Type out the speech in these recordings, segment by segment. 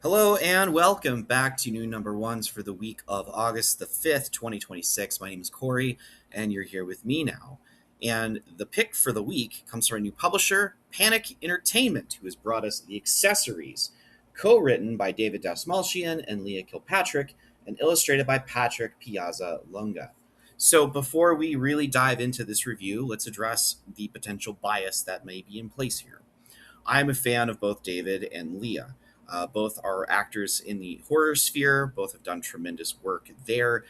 Hello and welcome back to new number ones for the week of August the 5th, 2026. My name is Corey, and you're here with me now. And the pick for the week comes from a new publisher, Panick Entertainment, who has brought us The Accessories, co written by David Dastmalchian and Leah Kilpatrick, and illustrated by Patrick Piazzalunga. So, before we really dive into this review, let's address the potential bias that may be in place here. I'm a fan of both David and Leah. Both are actors in the horror sphere. Both have done tremendous work there.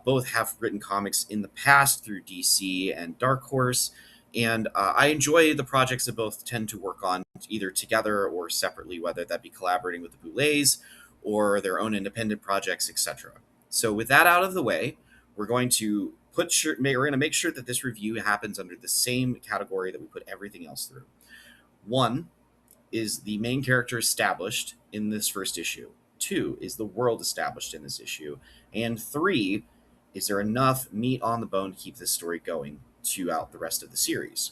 Both have written comics in the past through DC and Dark Horse. And I enjoy the projects that both tend to work on either together or separately, whether that be collaborating with the Boulets or their own independent projects, etc. So, with that out of the way, we're going to we're going to make sure that this review happens under the same category that we put everything else through. One, is the main character established in this first issue? Two, is the world established in this issue? And three, is there enough meat on the bone to keep this story going throughout the rest of the series?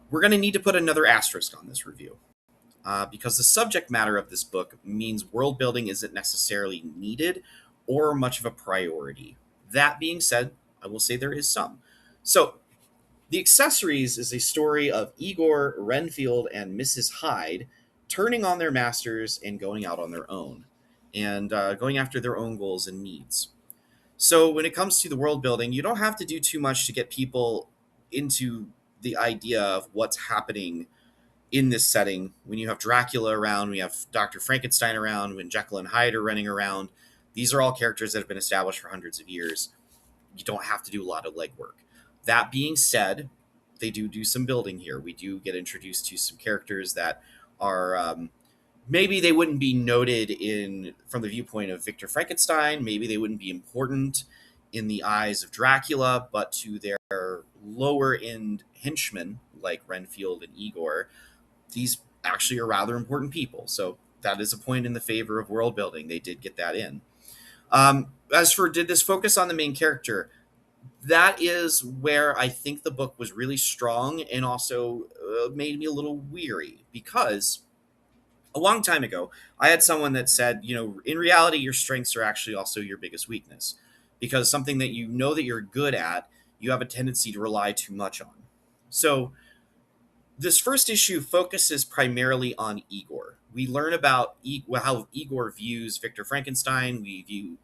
We're going to need to put another asterisk on this review because the subject matter of this book means world building isn't necessarily needed or much of a priority. That being said, I will say there is some. So, The Accessories is a story of Igor, Renfield, and Mrs. Hyde turning on their masters and going out on their own, and going after their own goals and needs. So, when it comes to the world building, you don't have to do too much to get people into the idea of what's happening in this setting. When you have Dracula around, when you have Dr. Frankenstein around, when Jekyll and Hyde are running around, these are all characters that have been established for hundreds of years. You don't have to do a lot of legwork. That being said, they do some building here. We do get introduced to some characters that are maybe they wouldn't be noted in from the viewpoint of Victor Frankenstein. Maybe they wouldn't be important in the eyes of Dracula, but to their lower end henchmen like Renfield and Igor, these actually are rather important people. So that is a point in the favor of world building. They did get that in. As for did this focus on the main character? That is where I think the book was really strong and also made me a little weary because a long time ago, I had someone that said, in reality, your strengths are actually also your biggest weakness because something that you know that you're good at, you have a tendency to rely too much on. So, this first issue focuses primarily on Igor. We learn about how Igor views Victor Frankenstein.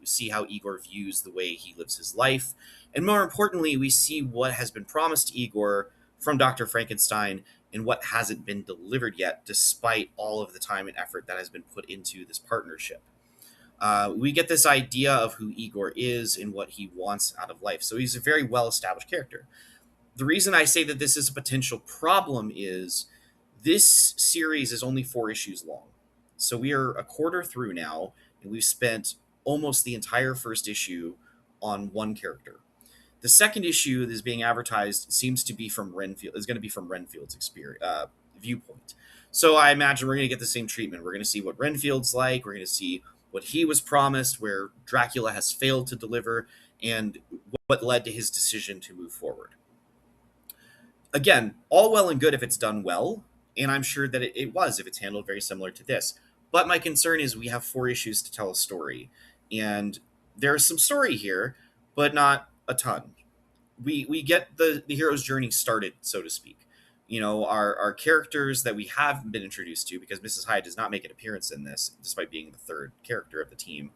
See how Igor views the way he lives his life. And more importantly, we see what has been promised to Igor from Dr. Frankenstein and what hasn't been delivered yet, despite all of the time and effort that has been put into this partnership. We get this idea of who Igor is and what he wants out of life. So he's a very well established character. The reason I say that this is a potential problem is this series is only 4 issues long. So we are a quarter through now, and we've spent almost the entire first issue on one character. The second issue that is being advertised seems to be from Renfield, is going to be from Renfield's experience, viewpoint. So I imagine we're going to get the same treatment. We're going to see what Renfield's like. We're going to see what he was promised, where Dracula has failed to deliver, and what led to his decision to move forward. Again, all well and good if it's done well, and I'm sure that it was if it's handled very similar to this. But my concern is we have 4 issues to tell a story, and there's some story here, but not a ton. We get the hero's journey started, so to speak. Our characters that we have been introduced to, because Mrs. Hyde does not make an appearance in this, despite being the third character of the team.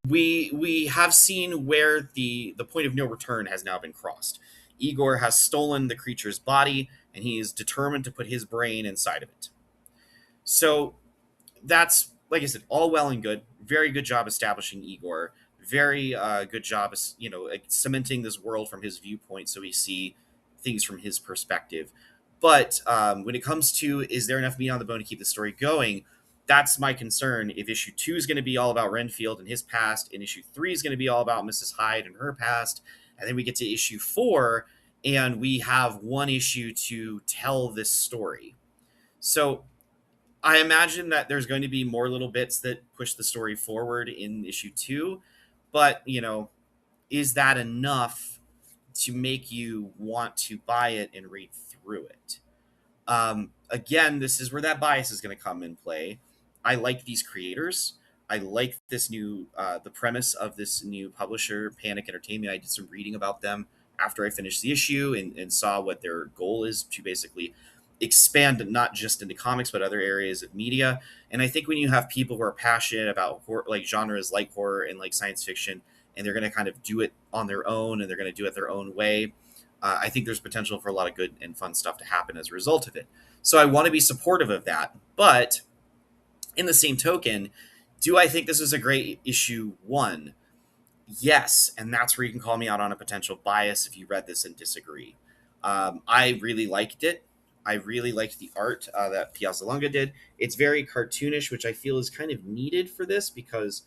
We have seen where the point of no return has now been crossed. Igor has stolen the creature's body, and he is determined to put his brain inside of it. So that's, like I said, all well and good. Very good job establishing Igor. Very good job, cementing this world from his viewpoint, so we see things from his perspective. But when it comes to is there enough meat on the bone to keep the story going, that's my concern. If issue 2 is going to be all about Renfield and his past, and issue 3 is going to be all about Mrs. Hyde and her past, and then we get to issue 4, and we have 1 issue to tell this story. So I imagine that there's going to be more little bits that push the story forward in issue 2, but, is that enough to make you want to buy it and read through it? Again, this is where that bias is going to come in play. I like these creators. I like this new the premise of this new publisher, Panic Entertainment. I did some reading about them after I finished the issue and saw what their goal is to basically expand not just into comics but other areas of media. And I think when you have people who are passionate about like genres like horror and like science fiction, and they're going to kind of do it on their own and they're going to do it their own way, I think there's potential for a lot of good and fun stuff to happen as a result of it. So I want to be supportive of that. But in the same token, do I think this is a great issue one? Yes, and that's where you can call me out on a potential bias if you read this and disagree. I really liked it. I really liked the art that Piazzalunga did. It's very cartoonish, which I feel is kind of needed for this because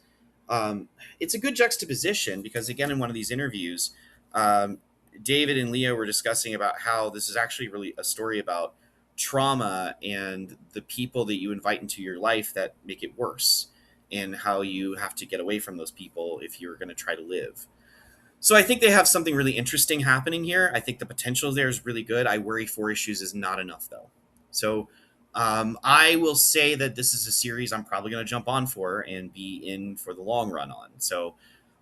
it's a good juxtaposition. Because again, in one of these interviews, um, David and Leah were discussing about how this is actually really a story about trauma and the people that you invite into your life that make it worse, and how you have to get away from those people if you're going to try to live. So I think they have something really interesting happening here. I think the potential there is really good. I worry 4 issues is not enough, though. So I will say that this is a series I'm probably going to jump on for and be in for the long run on. So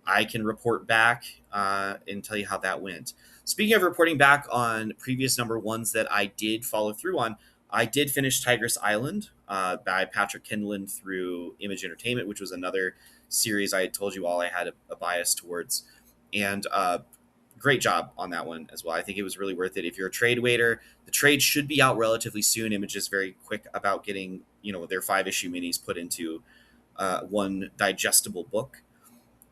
I can report back and tell you how that went. Speaking of reporting back on previous number ones that I did follow through on, I did finish Tigress Island by Patrick Piazzalunga through Image Entertainment, which was another series I had told you all I had a bias towards. And great job on that one as well. I think it was really worth it. If you're a trade waiter, the trade should be out relatively soon. Image is very quick about getting their 5 issue minis put into one digestible book.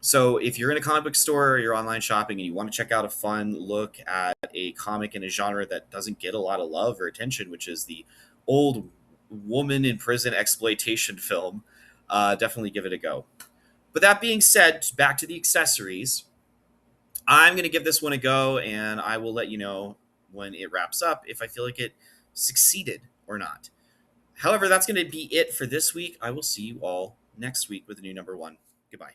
So if you're in a comic book store or you're online shopping and you want to check out a fun look at a comic in a genre that doesn't get a lot of love or attention, which is the old woman in prison exploitation film, definitely give it a go. But that being said, back to the accessories. I'm going to give this one a go, and I will let you know when it wraps up if I feel like it succeeded or not. However, that's going to be it for this week. I will see you all next week with a new number one. Goodbye.